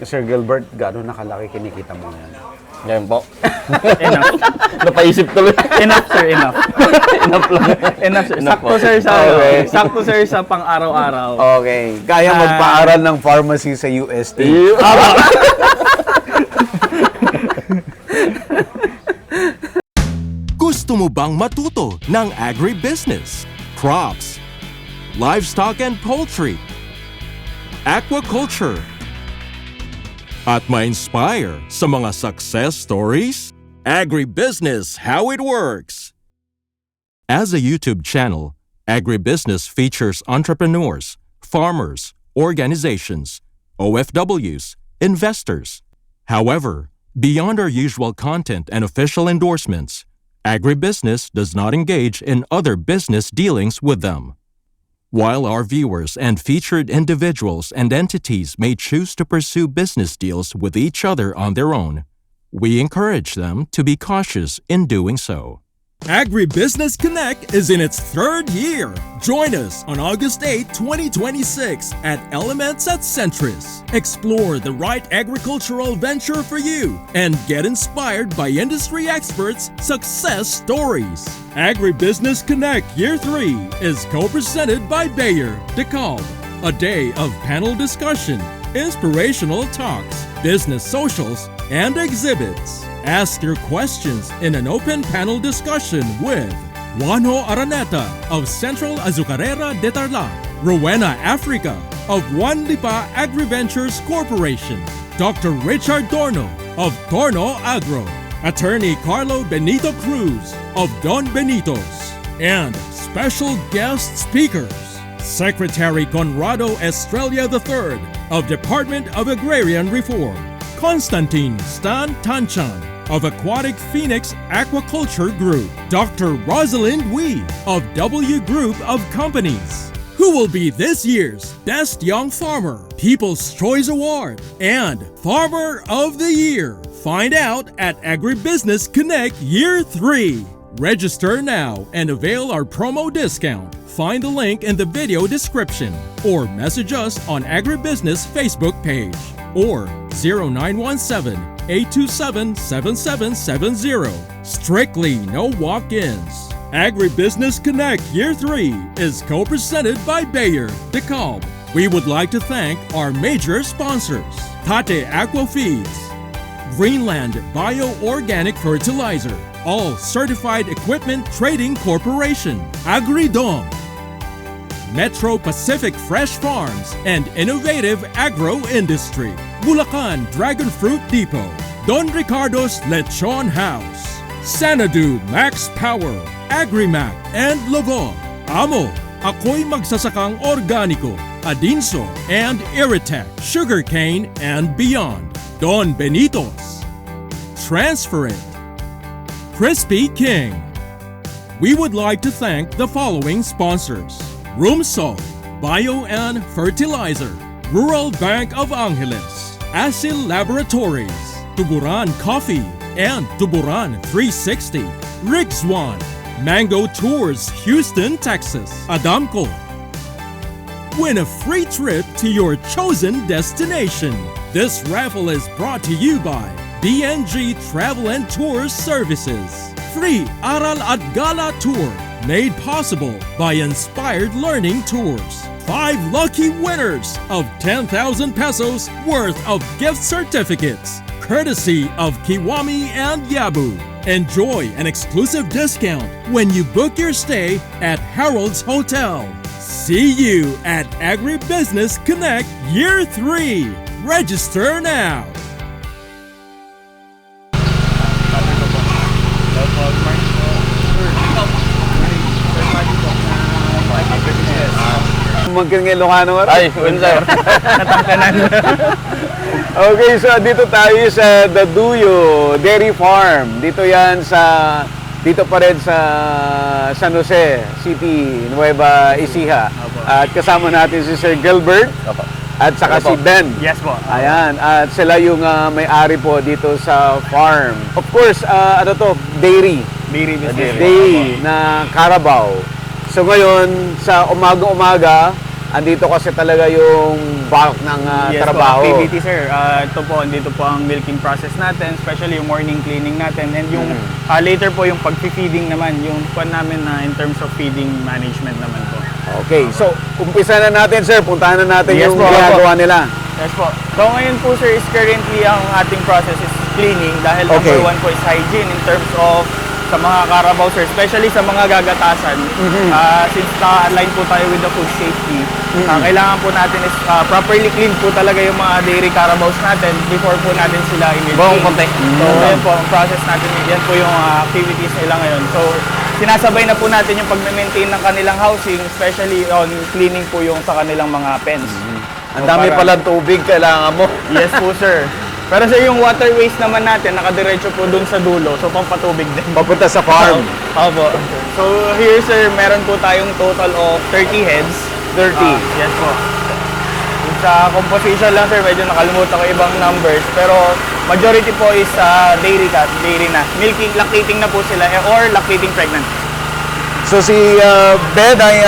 Sir Gilbert, gaano nakalaki kinikita mo yan? Ngayon po. Enough. Napaisip tuloy. Enough, sir. Enough. Enough lang. Enough, sir. Enough Sakto, po. sir, sa, Okay. sakto, sir, sa pang-araw-araw. Okay. Kaya magpaaral ng pharmacy sa UST. Gusto mo bang matuto ng agribusiness, crops, livestock and poultry, aquaculture, at ma-inspire sa mga success stories? Agribusiness, how it works! As a YouTube channel, Agribusiness features entrepreneurs, farmers, organizations, OFWs, investors. However, beyond our usual content and official endorsements, Agribusiness does not engage in other business dealings with them. While our viewers and featured individuals and entities may choose to pursue business deals with each other on their own, we encourage them to be cautious in doing so. Agribusiness Connect is in its third year. Join us on August 8, 2026 at Elements at Centris. Explore the right agricultural venture for you and get inspired by industry experts' success stories. Agribusiness Connect Year 3 is co-presented by Bayer, DeKalb. A day of panel discussion, inspirational talks, business socials, and exhibits. Ask your questions in an open panel discussion with Juanjo Araneta of Central Azucarera de Tarlac, Rowena Africa of Juan Lipa AgriVentures Corporation, Dr. Richard Torno of Torno Agro, Attorney Carlo Benito Cruz of Don Benitos, and special guest speakers, Secretary Conrado Estrella III of Department of Agrarian Reform, Constantine Stan Tanchan of Aquatic Phoenix Aquaculture Group, Dr. Rosalind Wee of W Group of Companies, who will be this year's Best Young Farmer, People's Choice Award, and Farmer of the Year. Find out at Agribusiness Connect Year 3. Register now and avail our promo discount. Find the link in the video description or message us on Agribusiness Facebook page or 0917-827-7770. Strictly no walk-ins. Agribusiness Connect Year 3 is co-presented by Bayer, DeKalb. We would like to thank our major sponsors, Tate Aqua Feeds, Greenland Bio-Organic Fertilizer, All Certified Equipment Trading Corporation, Agridom, Metro Pacific Fresh Farms and Innovative Agro Industry, Bulacan Dragon Fruit Depot, Don Ricardo's Lechon House, Sanadu Max Power, Agrimac and Lovo, Amo, Ako'y Magsasakang Organiko, Adinso and Iritech, Sugarcane and Beyond, Don Benitos, Transfer It, Crispy King. We would like to thank the following sponsors: Rumsol, Bio and Fertilizer, Rural Bank of Angeles, Asil Laboratories, Tuburan Coffee, and Tuburan 360, Rixwan, Mango Tours, Houston, Texas, Adamco. Win a free trip to your chosen destination. This raffle is brought to you by BNG Travel and Tours Services. Free Aral at Gala Tour, made possible by Inspired Learning Tours. 5 lucky winners of 10,000 pesos worth of gift certificates, courtesy of Kiwami and Yabu. Enjoy an exclusive discount when you book your stay at Harold's Hotel. See you at Agribusiness Connect Year 3. Register now. Magkang Ilocano nga Ay, yun sir. Natangkanan. Okay, so dito tayo sa Daduyo Dairy Farm. Dito pa rin sa San Jose City, Nueva Ecija. At kasama natin si Sir Gilbert at saka si Ben. Yes po. Ayan, at sila yung may-ari po dito sa farm. Of course, dairy. Dairy business. Dairy na Carabao. So ngayon, sa umaga-umaga, andito kasi talaga yung bulk ng Yes trabaho. po, activity sir. Ito po, andito po ang milking process natin, especially yung morning cleaning natin. And yung later po yung pag-feeding naman, yung pan namin na in terms of feeding management naman po. Okay, so umpisa na natin sir, puntahan na natin Yes yung po, ginagawa nila. Yes po. So ngayon po sir is currently ang ating process is cleaning dahil Okay. number 1 po is hygiene in terms of sa mga Carabao sir, especially sa mga gagatasan. Since naka-align po tayo with the food safety, kailangan po natin is properly clean po talaga yung mga dairy Carabaos natin before po natin sila Buong i-milking. konti. So yan po ang process natin, yan po yung activities nila ngayon. So sinasabay na po natin yung pag-maintain ng kanilang housing, especially on cleaning po yung sa kanilang mga pens. Ang dami palang tubig kailangan mo. Yes po sir. Pero sir, yung waterways naman natin, nakadiretso po dun sa dulo, so pampatubig din. Papunta sa farm. Opo. So here sir, meron po tayong total of 30 heads. 30. Yes po. Yung sa composition lang sir, medyo nakalimutan ko ibang numbers. Pero majority po is dairy cat, dairy na. Milking, lactating na po sila or lactating pregnant. So si Bed ay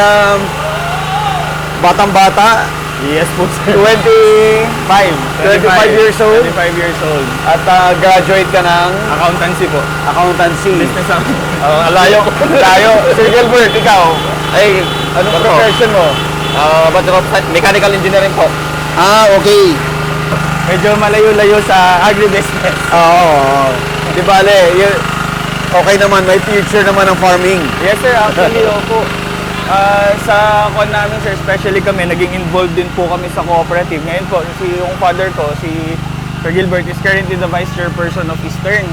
batang-bata, Yes po sir. 25 25 years old. 25 years old. At graduate ka ng Accountancy po. accountancy. Business account. Layo. Layo. Sir Gilbert, ikaw, ay, anong Ano po? profession mo? Bachelor of Science, Mechanical Engineering po. Okay. Medyo malayo-layo sa agribusiness. Oo. Di bale, okay naman, may future naman ang farming. Yes sir, actually opo. Sa kon namin sir, especially kami, naging involved din po kami sa cooperative. Ngayon po, yung father ko, si Sir Gilbert is currently the vice chairperson of Eastern.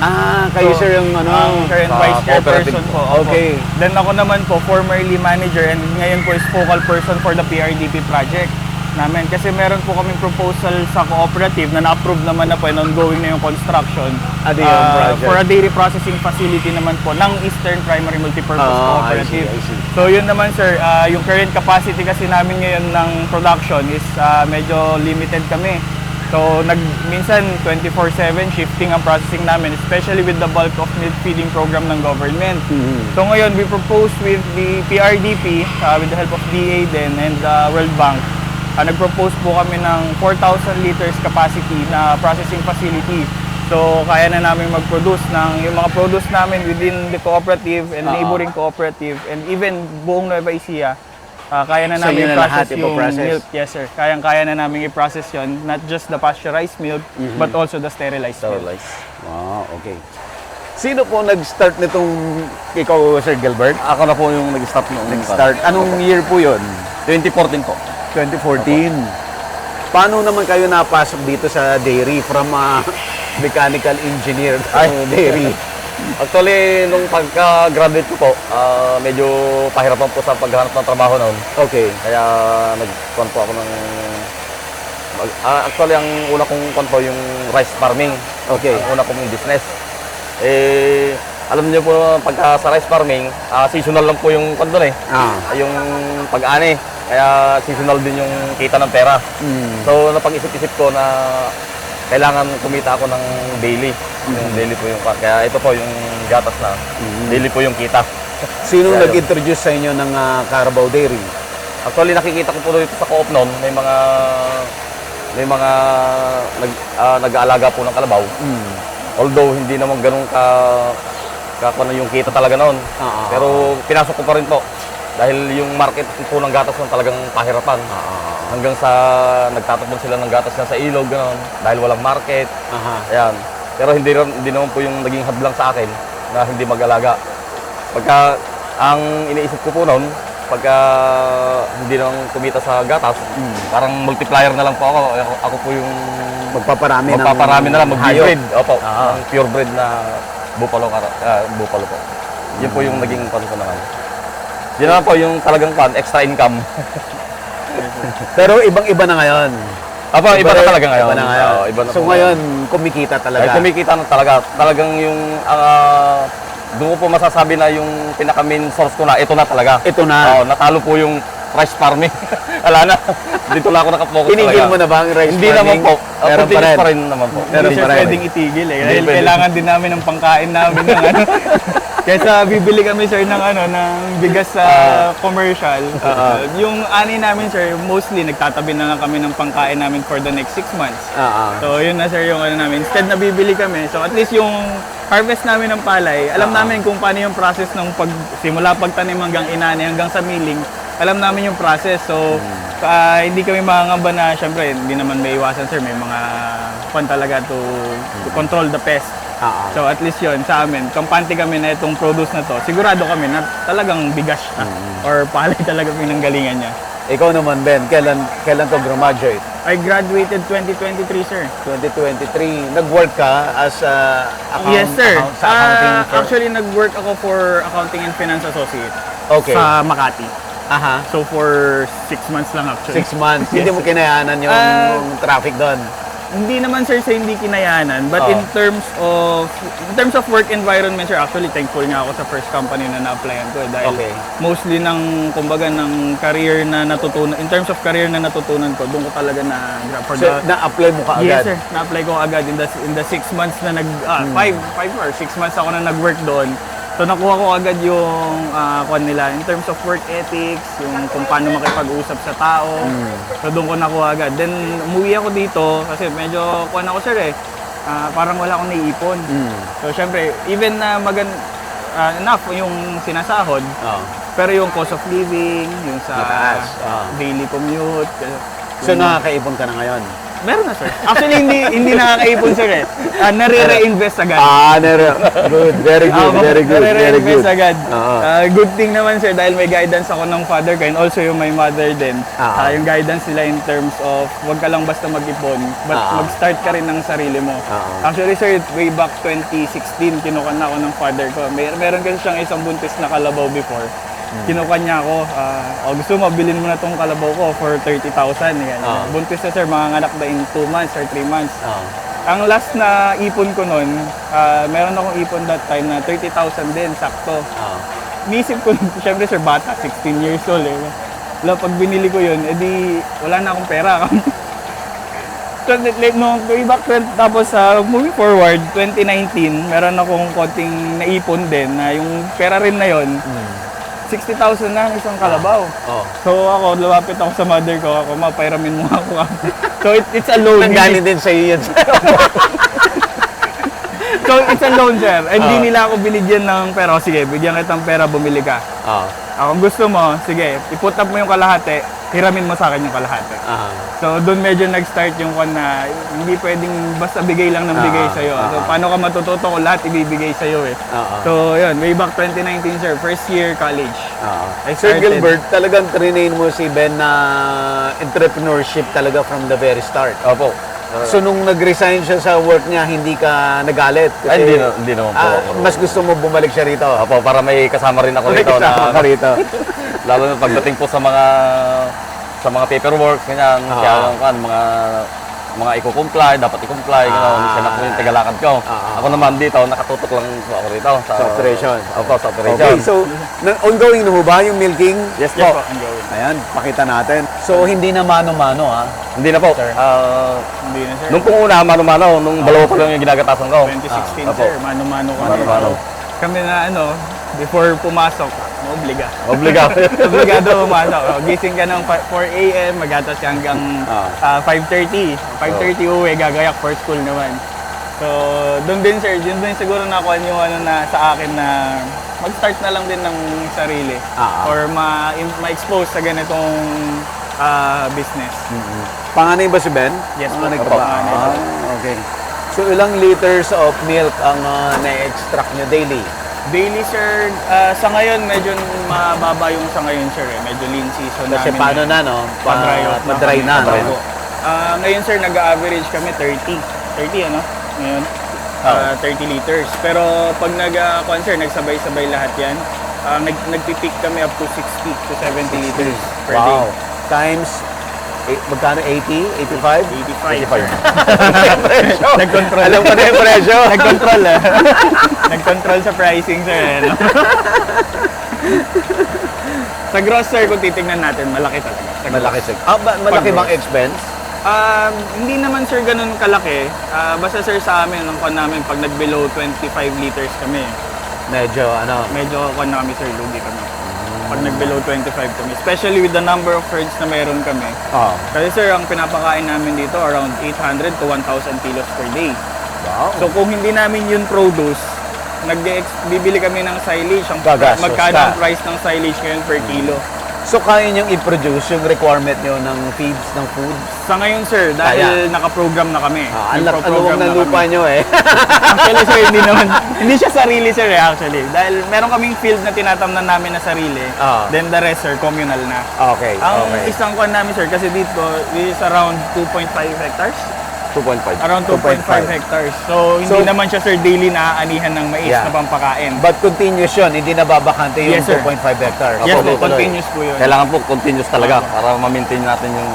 Kayo So, sir yung ang current sa vice chairperson cooperative po. Opo. Okay. Then ako naman po, formerly manager and ngayon po is focal person for the PRDP project namin. Kasi meron po kaming proposal sa cooperative na na-approve naman na po and ongoing na yung construction. Ano yung project? For a dairy processing facility naman po ng Eastern Primary Multipurpose Cooperative. I see. So yun naman sir, yung current capacity kasi namin ngayon ng production is medyo limited kami. So minsan 24/7 shifting ang processing namin, especially with the bulk of milk feeding program ng government. So ngayon we propose with the PRDP, with the help of DA din and World Bank, nag-propose po kami ng 4,000 liters capacity na processing facility. So kaya na namin mag-produce ng yung mga produce namin within the cooperative and neighboring cooperative and even buong Nueva Ecija. Kaya na So, namin yun na lahat i-process yung ipoprocess? milk. Yes sir. Kaya na namin i-process yun. Not just the pasteurized milk, but also the sterilized milk. Sterilized. Wow, okay. Sino po nag-start nitong ikaw, Sir Gilbert? Ako na po yung nag-start noong Nag-start. Anong year po yun? 2014 po. 2014. Paano naman kayo napasok dito sa dairy from mechanical engineer to dairy? Actually, nung pagka-graduate ko po, medyo pahirapan po sa paghanap ng trabaho noon. Okay. Kaya nag-con po ako ng... actually, ang una kong con po yung rice farming. Okay. Ang una kong business. Alam niyo po, pagka sa rice farming, seasonal lang po yung con doon eh. Yung pag-ani. Kaya seasonal din yung kita ng pera. So, napag-isip-isip ko na kailangan kumita ako ng daily. Yung daily po yung kaya ito po yung gatas na daily po yung kita. Sino Kaya yun. nag-introduce sa inyo ng Carabao Dairy? Actually nakikita ko po dito sa co-op noon, may mga nag-aalaga po ng kalabaw. Although hindi naman ganun ka yung kita talaga noon. Pero pinasok ko pa rin po. Dahil yung market po ng gatas noon talagang pahirapan. Hanggang sa nagtatapon sila ng gatas sa ilog gano'n dahil walang market. Ayan. Pero hindi naman po yung naging hadlang sa akin na hindi mag-alaga. Pagka ang iniisip ko po noon, pagka hindi naman kumita sa gatas, parang multiplier na lang po ako. Ako po yung Magpaparami na lang, mag-breed. Opo, Ah. ng purebred na buffalo po. Yun po yung naging pansunakan. Yun naman po yung talagang extra income. Pero ibang-iba na ngayon. Apo, iba na talaga ngayon. Iba na ngayon. Oo, iba na So po ngayon, kumikita talaga. Ay, kumikita na talaga. Talagang yung, doon ko po masasabi na yung pinaka-main source ko na, ito na talaga. Ito na. Oo, natalo po yung rice farming. Wala na. Dito lang ako nakapokus Tinigil talaga. mo na ba ang rice Hindi naman farming? po. Meron pa Continuous rin. pa rin naman po. Meron Hindi pa siya rin. pwedeng itigil eh. Hindi Dahil pwede. kailangan din namin ng pangkain namin ng ano. Kaysa bibili kami sir ng bigas sa commercial. Yung ani namin sir, mostly nagtatabi na lang kami ng pangkain namin for the next 6 months. So yun na sir yung ano namin. Instead na bibili kami. So at least yung harvest namin ng palay, alam namin kung paano yung process ng simula pagtanim hanggang inani hanggang sa milling. Alam namin yung process. So hindi kami makangamba na syempre hindi naman may iwasan sir, may mga talaga to control the pest. So at least yun sa amin, kampante kami na itong produce na to. Sigurado kami na talagang bigas siya or palay talaga pinanggalingan niya. Ikaw naman, Ben, kailan ka graduate? I graduated 2023 sir. 2023. Nag-work ka as Yes sir. sa accounting firm? Actually nag-work ako for accounting and finance associate Okay. sa Makati. Aha. So for 6 months lang actually. 6 months. Yes, Hindi mo sir. kinayanan yung Ah, traffic doon. Hindi naman sir sa hindi kinayanan, but in terms of work environment sir, actually thankful nga ako sa first company na na-applyan ko dahil Okay. mostly ng kumbaga ng career na natutunan, in terms of career na natutunan ko, doon ko talaga na for So, na-apply mo ka agad? Yes sir, na-apply ko agad in the 6 months na 5 or 6 months ako na nag-work doon. So nakuha ko agad yung kwan nila in terms of work ethics, yung kung paano makipag-usap sa tao. So doon ko nakuha agad. Then umuwi ako dito kasi medyo kwan ako sir eh. Parang wala akong naiipon. So syempre, even na enough yung sinasahod, pero yung cost of living, yung sa Mataas. daily commute. So, nakakaipon ka na ngayon? Meron na sir. Actually hindi nakakaipon sir eh. Nare-reinvest agad. Good. Very good. Very good. Very Nare-reinvest good. agad. Good thing naman sir dahil may guidance ako ng father ko and also yung my mother din. Yung guidance nila in terms of wag ka lang basta mag-ipon but mag-start ka rin ng sarili mo. Actually sir, way back 2016 kinuha na ako ng father ko. Meron kasi siyang isang buntis na kalabaw before. Kinuha niya ako, gusto mo, bilhin mo na tong kalabaw ko for 30,000. Buntis na sir, manganganak na in 2 months or 3 months. Ang last na ipon ko nun, meron akong ipon that time na 30,000 din, sakto. Niisip ko, syempre sir, bata, 16 years old eh. Wala, pag binili ko yun, edi wala na akong pera. So, no, way back, tapos moving forward, 2019, meron akong konting naipon din na yung pera rin na yun, 60,000 na ang isang kalabaw. So ako, lumapit ako sa mother ko, mapairamin mo ako. So it's a loan. Nanggaling din sa iyo yan. So it's a loan sir. Hindi nila ako binigyan ng pera. Sige, bigyan kitang pera, bumili ka. Kung gusto mo, sige, iput up mo yung kalahati, hiramin mo sa akin yung kalahati. So doon medyo nag-start yung kwan na hindi pwedeng basta bigay lang ng bigay sa'yo. So paano ka matututo kung lahat ibibigay sa'yo eh. So yun, way back 2019 sir, first year college. I Sir started- Gilbert, talagang trinain mo si Ben na entrepreneurship talaga from the very start. Opo. So nung nag-resign siya sa work niya, hindi ka nagalit? Ay, hindi naman po ako. Mas gusto mo bumalik siya rito? Opo, para may kasama rin ako rito Kasama ka rito. lalo na pagdating po sa mga paperwork, ganyan, kaya yung mga i-comply, dapat i-comply, gano'n, siya na po yung tagalakad ko. Ako naman dito, nakatutok lang po ako rito. Sa operation. Opo, sa operation. Okay, so ongoing na ho ba yung milking? Yes Yes po. po, ongoing. Ayan, pakita natin. So hindi na mano-mano ha? Hindi na po. Hindi na sir. Nung pong una, mano-mano, nung dalawa pa lang yung ginagatasan ko. 2016 Opo. sir, mano-mano kami. Mano-mano. Kami na before pumasok, obliga. Obligado. Obligado pumasok. Gising ka ng 4 a.m., magatas ka hanggang 5:30. 5:30 uwi, gagayak for school naman. So, doon din sir, doon din siguro nakuha yung na sa akin na mag-start na lang din ng sarili or ma-expose sa ganitong business. Panganay ba si Ben? Yes po. Panganay ka Opo, ba? panganay po. Okay. So ilang liters of milk ang na-extract nyo daily? Daily sir, sa ngayon medyo mababa yung sa ngayon sir eh. Medyo lean season Kasi namin. paano na, no? Pa-dry out na Pa-dry kami. na, no? Opo. Ngayon sir, nag-average kami 30. 30 ano? Ngayon. 30 liters. Pero pag nag-concert, nagsabay-sabay lahat yan. Nagpipeak kami up to 60 to 70 liters per Wow. day. Times, magkano? 80? 85? 85. Nag-control. Alam ko na yung presyo. Nag-control Nag-control sa pricing sir. Ano? Sa gross, sir, kung titingnan natin, malaki talaga. Sa gross. Malaki sir. Malaki Pag bang gross. expense? Hindi naman, sir, ganun kalaki. Basta, sir, sa amin, nung kon namin, pag nag-below 25 liters kami, Medyo ano. medyo kon na kami, sir, lugi kami. Pag nag-below 25 kami. Especially with the number of herds na meron kami. Oh. Kasi, sir, ang pinapakain namin dito, around 800 to 1,000 kilos per day. Wow. So, kung hindi namin yun produce, bibili kami ng silage. Gagastos Magkano ka. ang price ng silage ngayon per kilo? So kaya niyong i-produce yung requirement niyo ng feeds, ng food? Sa ngayon, sir, dahil naka-program na kami. Ang Nagpo-program ng na lupa kami. niyo eh. Actually, sir, hindi siya sarili, sir, actually. Dahil meron kaming field na tinatamnan namin na sarili. Then the rest, sir, communal na. Okay, Ang okay. isang kwan namin, sir, kasi dito is around 2.5 hectares. 2.5. Around 2.5 hectares. So, hindi naman siya, sir, daily naaanihan ng mais Yeah. na pampakain. But continuous yun, hindi nababakante yung Yes, sir. 2.5 hectares. Yes, Opo, po, tuloy. continuous po yun. Kailangan po continuous talaga para ma-maintain natin yung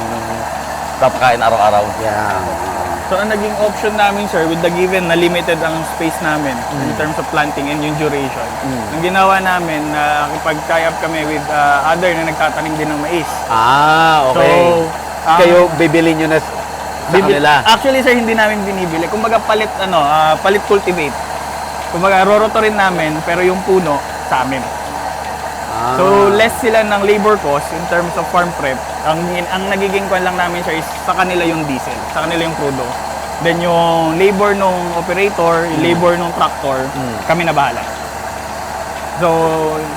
papakain araw-araw. Yeah. So, ang naging option namin, sir, with the given na limited ang space namin in terms of planting and yung duration, ang ginawa namin, nakikipag-tie up kami with other na nagtatanim din ng mais. Okay. So, Kayo bibili nyo na sa kanila. Actually, sir, hindi namin binibili. Kumbaga, palit cultivate. Kumbaga, rorotorin namin, pero yung puno, sa amin. So, less sila ng labor cost in terms of farm prep. Ang nagiging kwan lang namin, sir, is sa kanila yung diesel, sa kanila yung crudo. Then, yung labor nung operator, yung labor nung tractor, kami na bahala. So,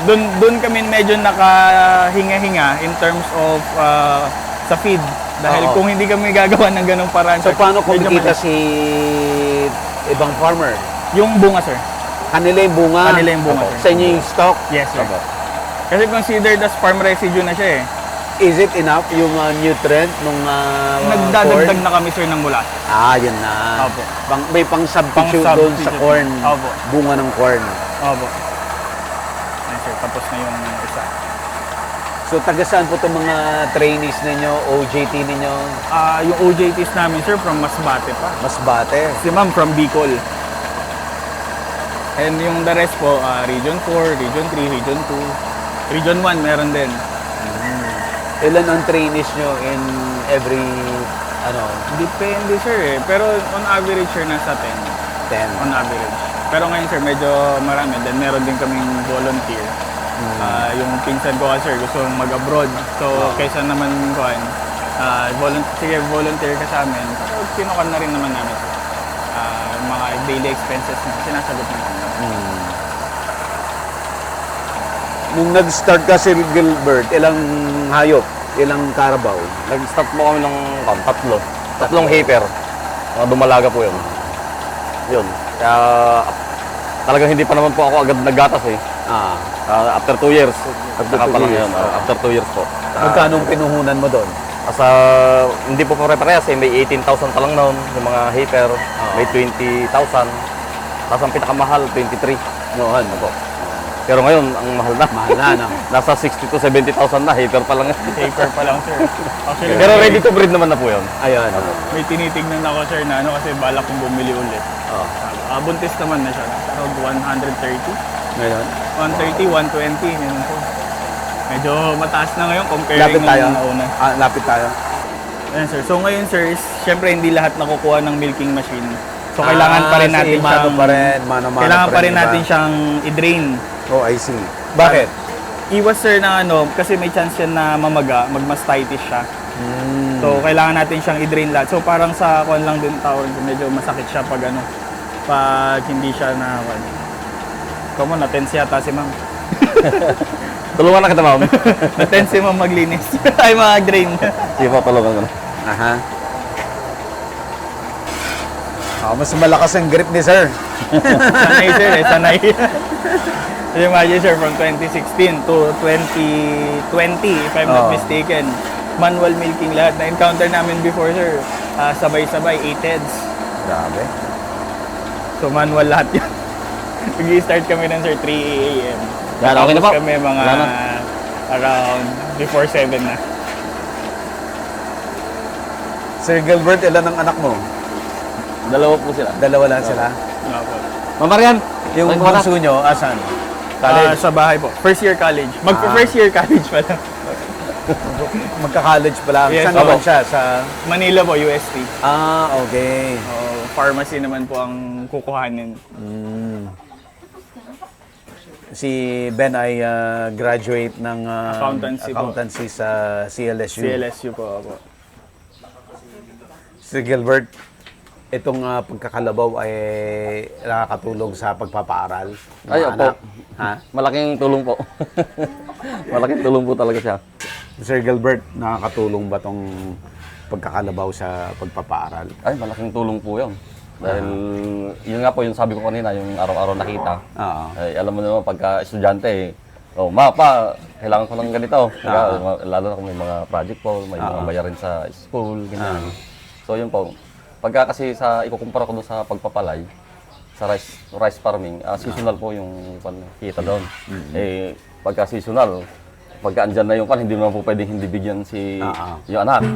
dun kami medyo nakahinga-hinga in terms of sa feed. Dahil kung hindi kami gagawa ng ganong paraan, So sir, paano medyo kumikita mahirap. si ibang farmer? Yung bunga, sir. Kanila yung bunga? Kanila yung bunga, sir. Sa inyo yung stock? Yes, sir. Kasi considered as farm residue na siya eh. Is it enough yung nutrient nung Nagdadagdag corn? na kami, sir, ng molasses. Yun na. Opo. May pang-substitute doon sa Pang-substitute. corn. Opo. Bunga ng corn. Opo. Ayan, sir. Tapos na yung isa. So, taga saan po itong mga trainees ninyo, OJT ninyo? Yung OJTs namin, sir, from Masbate pa. Masbate. Si ma'am from Bicol. And yung the rest po, Region 4, Region 3, Region 2, Region 1 meron din. Ilan ang trainees nyo in every, Depende, sir eh. Pero on average, sir, nasa 10. 10? On average. Pero ngayon, sir, medyo marami. Then meron din kaming volunteer. Yung pinsan ko, sir, gusto mag-abroad. So, kaysa naman kuhan, sige, volunteer ka sa amin. Pero kinukan na rin naman namin, sir. Yung mga daily expenses na sinasagot namin. Nung nag-start ka, Sir Gilbert, ilang hayop, ilang karabaw? Nag-start po kami ng tatlong heifer. Mga dumalaga po yun. Yun. Kaya talagang hindi pa naman po ako agad naggatas eh. After 2 years. After Saka 2 pa lang years. yun. After 2 years po. Magkano ang pinuhunan mo doon? Hindi po pare-parehas eh. May 18,000 pa lang noon. Yung mga heifer. May 20,000. Tapos ang pinakamahal, 23. Noon. Opo. Pero ngayon, ang mahal na. Mahal na, no? Nasa 60 to 70,000 na. Heifer pa lang. Paper pa lang, sir. Actually, Pero ready to breed naman na po yun. Ayun. may tinitignan ako, sir, na kasi balak kong bumili ulit. Buntis naman na siya. Around 130. Ngayon? 130, 120. Ganun po. Medyo mataas na ngayon comparing Lapit tayo. nung nauna. Lapit tayo. Ayan, sir. So ngayon, sir, syempre hindi lahat nakukuha ng milking machine. So kailangan pa rin natin mano siyang... pa rin, mano-mano kailangan pa rin diba? natin siyang i-drain. Oh, I see. Bakit? Iwas, sir, na kasi may chance yan na mamaga, magmastitis siya. So kailangan natin siyang i-drain lahat. So parang sa kuan lang din tawag, medyo masakit siya pag pag hindi siya na kuan. Come on, natense yata si ma'am. Tulungan na kita, ma'am. Natense si ma'am maglinis. Ay, mag-drain. Sige po, tulungan ko na. Aha. Mas malakas ang grip ni sir. Sanay, sir, sanay. So imagine, sir, from 2016 to 2020, if I'm not mistaken, manual milking lahat. Na-encounter namin before, sir, sabay-sabay, 8 heads. Grabe. So manual lahat yun. Nag-start kami ng, sir, 3 a.m. Yan, okay na po. Kami mga Wala na. around before 7 na. Sir Gilbert, ilan ang anak mo? Dalawa po sila. Dalawa lang sila. Nga po. Ma'am Marian, Yung ay, wala. bunso nyo, asan? College? Sa bahay po. First year college. First year college pa lang. Magka-college pala. Yes, Saan naman opo. siya? Sa... Manila po, UST. Okay. Pharmacy naman po ang kukuhanin. Si Ben ay graduate ng Accountancy po. sa CLSU. CLSU po ako. Si Gilbert, itong pagkakalabaw ay nakakatulong sa pagpapaaral. ng Ay, mga opo. anak. Ha? Malaking tulong po. Malaking tulong po talaga siya. Sir Gilbert, nakakatulong ba tong pagkakalabaw sa pagpapaaral? Ay, malaking tulong po yun. Dahil yun nga po yung sabi ko kanina, yung araw-araw nakita. Oo. Ay, alam mo naman, pagka estudyante, ma, pa, kailangan ko ng ganito. Kaya, lalo na kung may mga project po, may mga bayarin sa school, ganyan. So yun po, pagka kasi ikukumpara ko doon sa pagpapalay, sa rice farming, seasonal po yung kita doon. Eh, pagka seasonal, pagka andyan na yung hindi naman po pwedeng hindi bigyan si yung anak.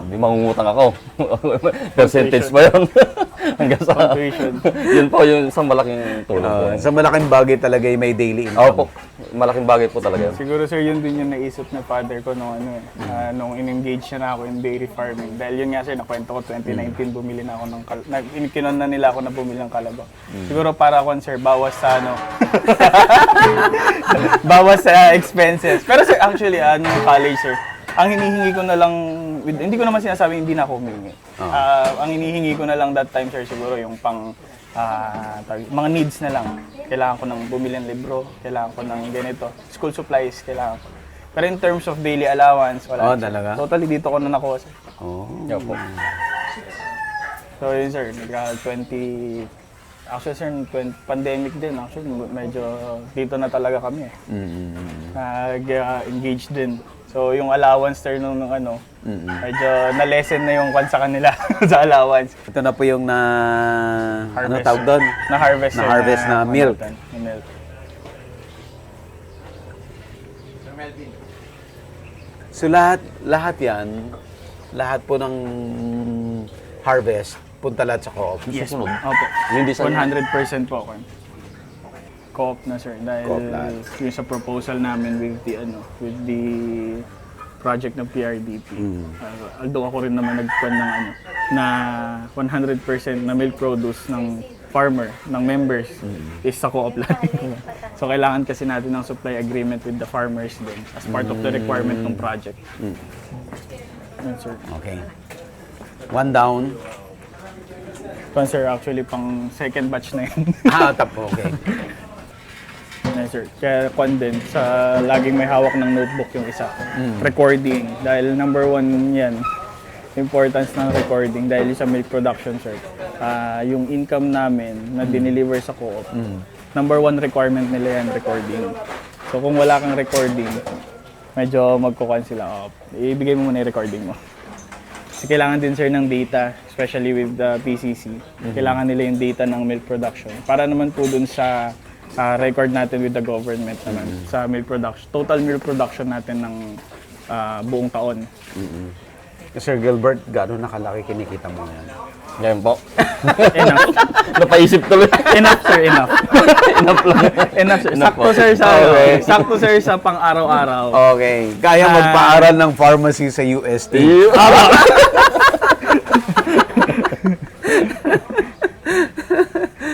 Di mangungutang ako. Percentage pa yun. Hanggang sa... Tuition. Yun po, yung isang malaking tulong po. Sa malaking bagay talaga may daily income. Opo, malaking bagay po talaga yun. Siguro sir, yun din yung naisip ng father ko nung nung in-engage na ako in dairy farming. Dahil yun nga sir, nakwento ko 2019 bumili na ako ng kinon na nila ako na bumili ng kalabaw. Siguro para ako sir, bawas sa bawas sa expenses. Pero sir, actually nung college sir, ang hinihingi ko na lang, hindi ko naman sinasabi hindi na ako humingi. Ang hinihingi ko na lang that time sir, siguro yung pang mga needs na lang. Kailangan ko ng bumili ng libro, kailangan ko ng ganito, school supplies, kailangan ko. Pero in terms of daily allowance, wala. Talaga? Totally dito ko na nakuha sir. Yeah, po. So yun sir, actually sir, pandemic din, actually medyo dito na talaga kami. Nag-engage din. So yung allowance sir nung medyo na-lessen na yung sa kanila sa allowance. Ito na po yung Harvest, tawag doon? Na-harvest sir. Na-harvest na milk. Na milk. So lahat yan, lahat po ng harvest, punta lahat sa co-op. Yes po. Susunod. Opo. Hindi sa 100% po ako. Co-op na sir dahil Co-op lahat. yung sa proposal namin with the project ng PRDP. Although ako rin naman nagkuhan ng na 100% na milk produce ng farmer, ng members is sa co-op lang. So kailangan kasi natin ng supply agreement with the farmers din as part of the requirement ng project. Yun, sir. Okay. One down. Yun, sir, actually pang second batch na yun. Okay. Yes, sir. Kaya kwan din, sa laging may hawak ng notebook yung isa. Recording. Dahil number one yan, importance ng recording. Dahil sa milk production, sir, yung income namin na dineliver sa co-op, number one requirement nila yan, recording. So kung wala kang recording, medyo magkukuhan sila. Ibigay mo muna yung recording mo. Kasi kailangan din, sir, ng data, especially with the PCC. Kailangan nila yung data ng milk production. Para naman po dun sa record natin with the government naman sa milk production. Total milk production natin ng buong taon. Sir Gilbert, gano'n nakalaki kinikita mo yan? Ngayon po. Enough. Napaisip tuloy. Enough, sir, enough. Enough lang. Enough, sir. Enough Sakto, po. sir, sa, Okay. sakto, sir, sa pang-araw-araw. Okay. Kaya magpaaral ng pharmacy sa UST.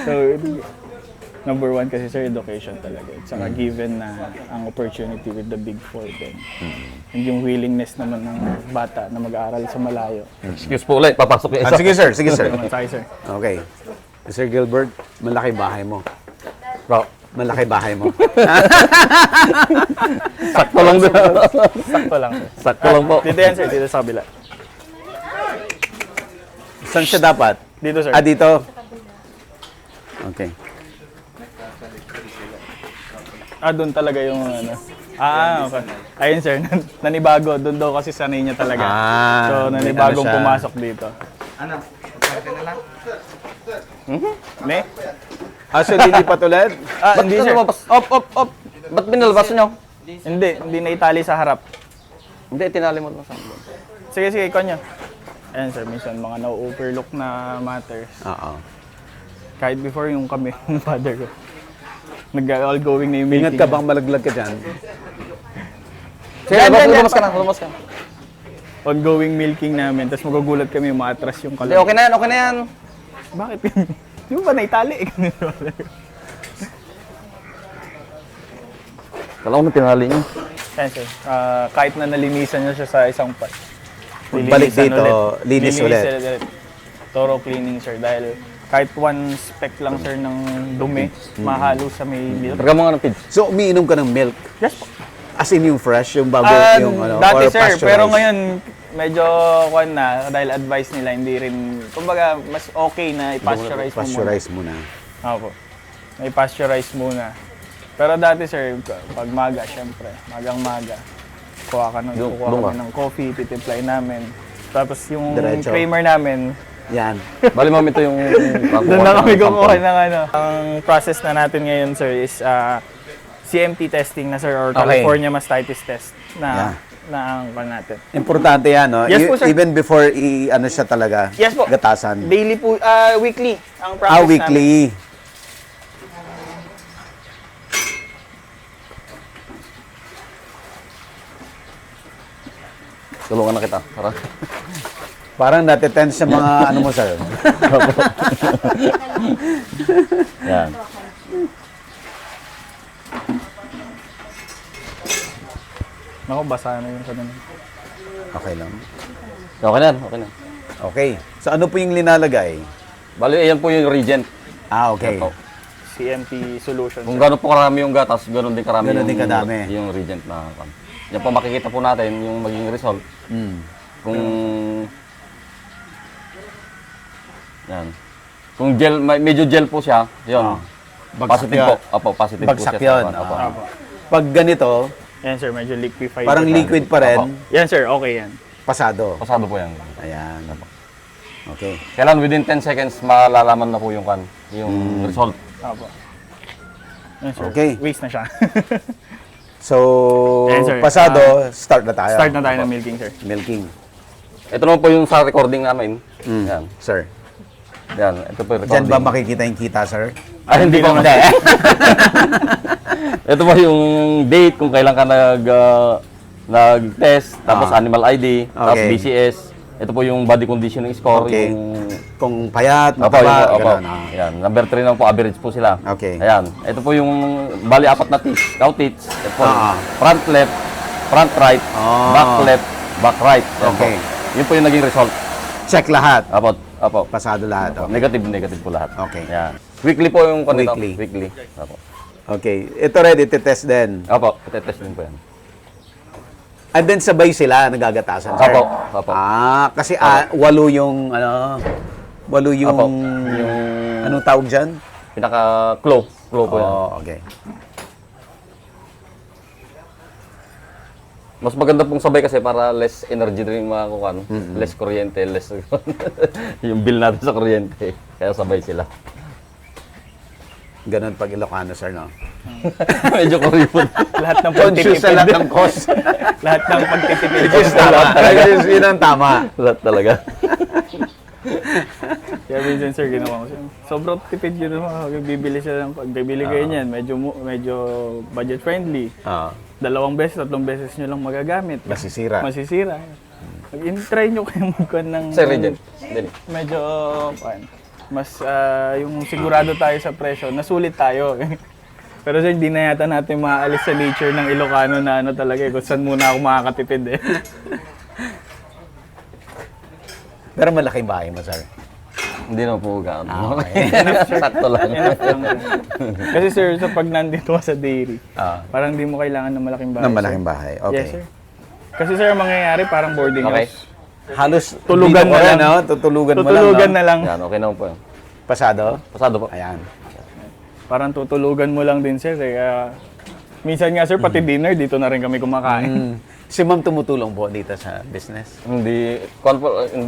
So, number one kasi, sir, education talaga. Saka given na ang opportunity with the Big Four din. And yung willingness naman ng bata na mag-aaral sa malayo. Excuse po ulit, papasok yung isa. Sige sir, sige sir. Naman tayo, sir. Okay. Sir Gilbert, malaki bahay mo. Bro, Malaki bahay mo. sakto lang doon. Sakto lang, sir. Sakto lang po. Dito yan, sir. Dito sa kabila. Saan siya dapat? Dito, sir. Dito. Okay. Doon talaga yung okay. Ayun, sir. Nanibago. Doon daw kasi sanay niya talaga. So, nanibagong ano siya? pumasok dito. Ne? So hindi pa tulad? Hindi, sir. lumabas? Op. Ba't binalabas nyo? Hindi na itali sa harap. Hindi, tinali mo lang sa akin. Sige, ikaw nyo. Ayan, sir. Minsan, mga na-overlook na matters. Oo. Kahit before yung kami, yung father ko. Nag-all-going na yung Ingat milking. ka bang malaglag ka dyan? Sige, lumas ka na, lumas ka. Ongoing milking namin, tapos magugulat kami, maatras yung Hindi, kalan. okay na yan, okay na yan. Bakit? Di ba naitali? Kala ko na tinali niyo. Yan sir, kahit na nalinisan niya siya sa isang pot. Balik lilinisan dito, linis ulit. Thorough cleaning sir, dahil kahit one speck lang sir ng dumi, mahalo sa may milk. Targa mo nga ng feeds. So, umiinom ka ng milk? Yes po. As in yung fresh, yung bago, yung ano, Dati or sir, pasteurized? pero ngayon medyo kwan na dahil advice nila hindi rin, kumbaga mas okay na i-pasteurize mo muna. Pasteurize muna. Opo. I-pasteurize muna. Pero dati sir, pag maga syempre, magang-maga. Kuha ka ng coffee, titimply namin. Tapos yung Diretso. creamer namin, Yan. Bali ma'am, ito yung... doon na kami kukuha ng ano. Ang process na natin ngayon sir is CMT testing na sir or Okay. California Mastitis test na ang pan natin. Importante yan, no? Yes po, sir. Even before ano siya talaga, Yes po. gatasan. Daily po, weekly ang process namin. Weekly. Tulungan na kita. Tara. Parang natitense sa mga ano mo, sir. Yan. Naku, basa na yung kanina. Okay lang. Okay na, okay na. Okay. So, ano po yung linalagay? Bali, ayan po yung regent. Okay. Ito. CMT solution. Kung sir. gano'n po karami yung gatas, gano'n din karami Gano'n din kadami. yung regent na kan. Yan po makikita po natin yung maging result. Mm. Kung yan. Kung gel, medyo gel po siya, yun. Bagsak Positive yun. po. Opo, positive Bagsak po siya. yun. Opo. Opo. Pag ganito, Yan sir, medyo liquefied. parang na. liquid pa rin, Opo. Yan sir, okay yan. pasado. Pasado po yan. Ayan. Okay. Kailan within 10 seconds malalaman na po yung kan, yung result. Opo. Yan sir, Okay. waste na siya. So, Ayan, sir. pasado, start na tayo. Start na tayo ng milking sir. Milking. Ito naman po yung sa recording namin. Yan. Sir. Yan, ito po yung Diyan recording. ba makikita yung kita, sir? Ah, hindi po. Hindi. Ito po yung date kung kailan ka nag-test, tapos animal ID, tapos Okay. BCS. Ito po yung body conditioning score, Okay. yung Kung payat, Opo, mataba, opo. gano'n. Ayan, number 3 naman po, average po sila. Okay. Ayan, ito po yung bali 4 na teeth, cow teeth. Ito po, Ah. front left, front right, Ah. back left, back right. Ayan Okay. Po. Yun po yung naging result. Check lahat. Opo. Pasado lahat. Okay. Negative po lahat. Okay. Ayan. Weekly po yung kanito. Weekly. Weekly. Opo. Okay. Ito ready to test din. Opo, test din po yan. And then sabay sila nagagatasan, sir? Opo. Kasi 8 yung, ano, 8 yung, Opo. Yung anong tawag dyan? pinaka-claw. Claw po yan. Okay. Mas maganda pong sabay kasi para less energy din yung mga kukan. Less kuryente, less yung bill natin sa kuryente. Kaya sabay sila. Ganon pag Ilocano, sir, no? Medyo kuripot. Lahat ng Conscious sa lahat ng pagtitipid. cost. Lahat ng pagtitipid. Yun ang tama. Lahat talaga. Kaya minsan sir, ginawa ko siya. Sobrang tipid yun naman. Bibili siya ng pagbibili kayo niyan. Medyo budget friendly. 2 beses, 3 beses nyo lang magagamit. Masisira. Masisira. Try nyo kayo magkuhan ng... Sir, Regent. Dali. Medyo, mas yung sigurado tayo sa presyo, nasulit tayo. Pero sir, di na yata natin maaalis sa nature ng Ilocano na ano talaga kung saan muna ako makakatipid eh. Pero malaking bahay mo, sir. Hindi na po gaano. Okay. Sakto lang. Enough lang. Kasi sir, sa pag nandito ka sa dairy, Ah. parang di mo kailangan ng malaking bahay. Ng sir. malaking bahay. Okay. Yes sir. Kasi sir, ang mangyayari parang boarding Okay. house. Halos Tulugan dito na ko lang. no? Tutulugan mo lang, Tutulugan no? na lang. Yan, okay naman po yan. Pasado? Pasado po. Ayan. Parang tutulugan mo lang din sir. Kaya, minsan nga sir, pati dinner, dito na rin kami kumakain. Si ma'am tumutulong po dito sa business? Hindi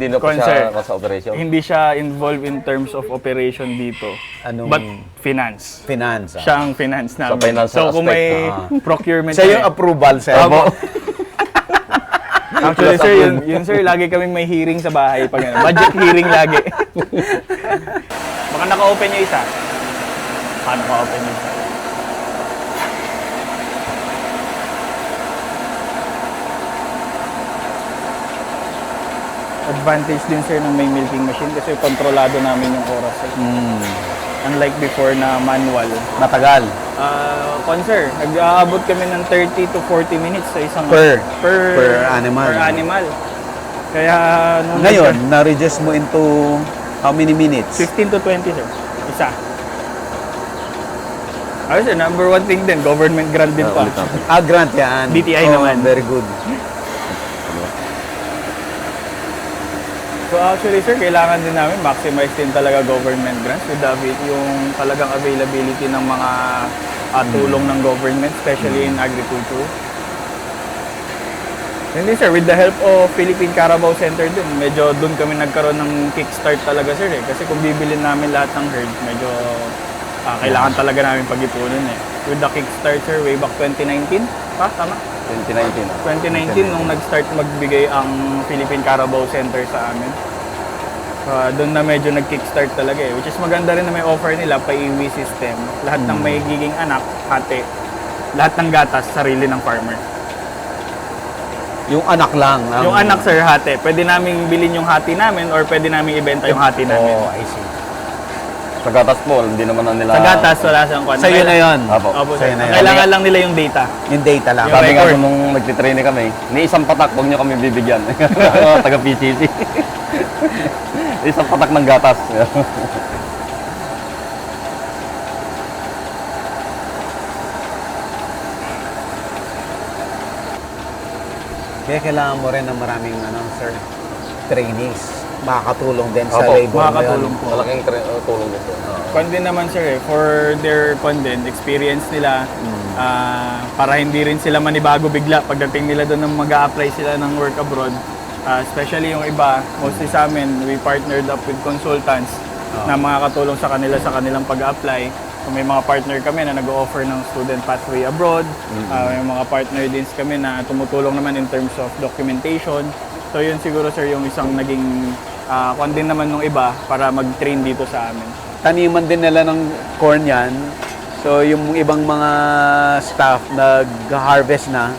na po Kuwan, sir. siya sa operation. Hindi siya involved in terms of operation dito. Anong- But finance. Finance. Siya ang finance namin. financial So kung may aspect, procurement Siya yung kami- approval, sir. Actually sir, yun sir, lagi kaming may hearing sa bahay pag ano, budget hearing lagi. Baka naka-open yung isa. Paano naka-open yung isa? advantage din sir ng may milking machine kasi kontrolado namin yung oras sir. Unlike before na manual. Matagal. Sir, nag-aabot kami ng 30 to 40 minutes sa isang Per animal. Per animal. Kaya nung Ngayon, na-reduce mo into how many minutes? 15 to 20 sir. Isa. Ayos sir, number one thing din, government grant din pa. Grant yan. DTI naman. Very good. So actually sir, kailangan din namin maximize din talaga government grants with yung talagang availability ng mga tulong ng government, especially in agriculture. Hindi sir, with the help of Philippine Carabao Center din, medyo doon kami nagkaroon ng kickstart talaga sir eh. Kasi kung bibilin namin lahat ng herd, medyo kailangan talaga namin pag-ipunin eh. With the kickstart sir, way back 2019, tama? 2019 nung nag-start magbigay ang Philippine Carabao Center sa amin. Doon na medyo nag-kickstart talaga eh. Which is maganda rin na may offer nila, pa-iwi system. Lahat ng may giging anak, hati. Lahat ng gatas, sarili ng farmer. Yung anak lang. Yung anak sir, hati. Pwede namin bilhin yung hati namin or pwede namin ibenta yung hati namin. Oh, I see. Sa gatas po, hindi naman na nila... Sa gatas, wala siyang kwan. Sa'yo na yun. Opo, Sa'yo sir. na yun. Kailangan lang nila yung data. Yung data lang. Yung Sabi nga record. po nung nagtitraining kami, ni isang patak, huwag nyo kami bibigyan. Taga PCC. Isang patak ng gatas. Kaya kailangan mo rin ng maraming sir, trainees. Makakatulong din sa Opo, labor makakatulong mo po. Malaking tulong dito. Kwan din naman sir eh, for their content, experience nila, para hindi rin sila manibago bigla pagdating nila doon nang mag-a-apply sila ng work abroad. Especially yung iba, mostly sa amin, we partnered up with consultants na makakatulong sa kanila sa kanilang pag-apply. So may mga partner kami na nag-offer ng student pathway abroad. May mga partner din kami na tumutulong naman in terms of documentation. So yun siguro sir yung isang naging kwan din naman nung iba para mag-train dito sa amin. Taniman din nila ng corn yan. So yung ibang mga staff nag-harvest na,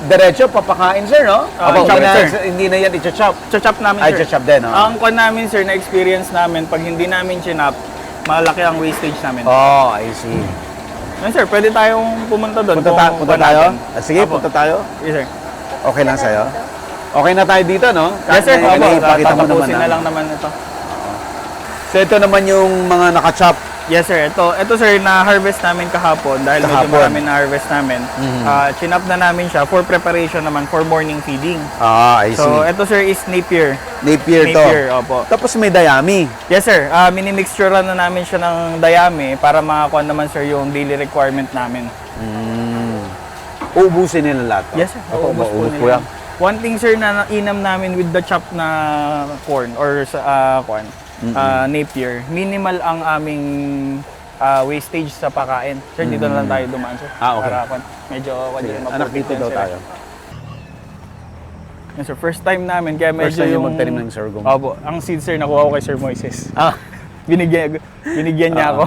diretso papakain sir, no? chop, sir. Hindi na yan i-chop. Chop namin Ay, sir. chop din, no? Ang kwan namin sir, na experience namin, pag hindi namin chinap, malaki ang wastage namin. Oh, I see. Ayun sir, pwede tayong pumunta doon. Punta tayo? Sige, punta tayo. Yes sir. Okay lang sa'yo? Okay na tayo dito, no? Yes sir, Ipakita mo naman tatapusin na lang naman ito. So ito naman yung mga naka-chop. Yes sir, ito sir, na-harvest namin kahapon dahil medyo Kahapon. marami na-harvest namin. Chinap na namin siya for preparation naman for morning feeding. I see. So ito sir is Napier. Napier to. Napier, opo. Tapos may dayami. Yes sir, minimixturean na namin siya ng dayami para makakuha naman sir yung daily requirement namin. Uubusin nila lahat to. Yes sir, maubos po maubos po nila. yan. One thing sir na inam namin with the chop na corn or sa Napier, minimal ang aming wastage sa pakain. Sir, dito na lang tayo dumaan sir. Okay. Para medyo Anak dito daw tayo. Yes sir, first time namin kaya medyo First time yung magtanim ng sorghum. Opo, ang seed sir nakuha ko kay Sir Moises. Ah, Binigyan niya ako.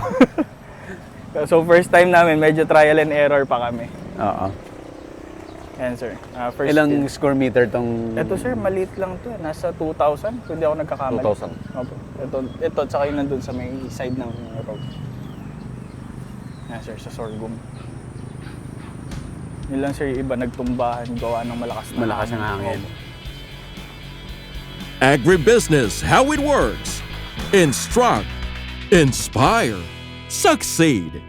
So first time namin, medyo trial and error pa kami. oo. Yan sir. First Ilang field. square meter tong... Ito sir, maliit lang to. Nasa 2,000, kung di ako nagkakamali. 2,000. Opo. Ito, tsaka yung nandun sa may side ng road. Yan sir, sa sorghum. Yun lang sir, yung iba nagtumbahan, gawa ng malakas ang hangin. Opo. Agribusiness, how it works. Instruct, inspire, succeed.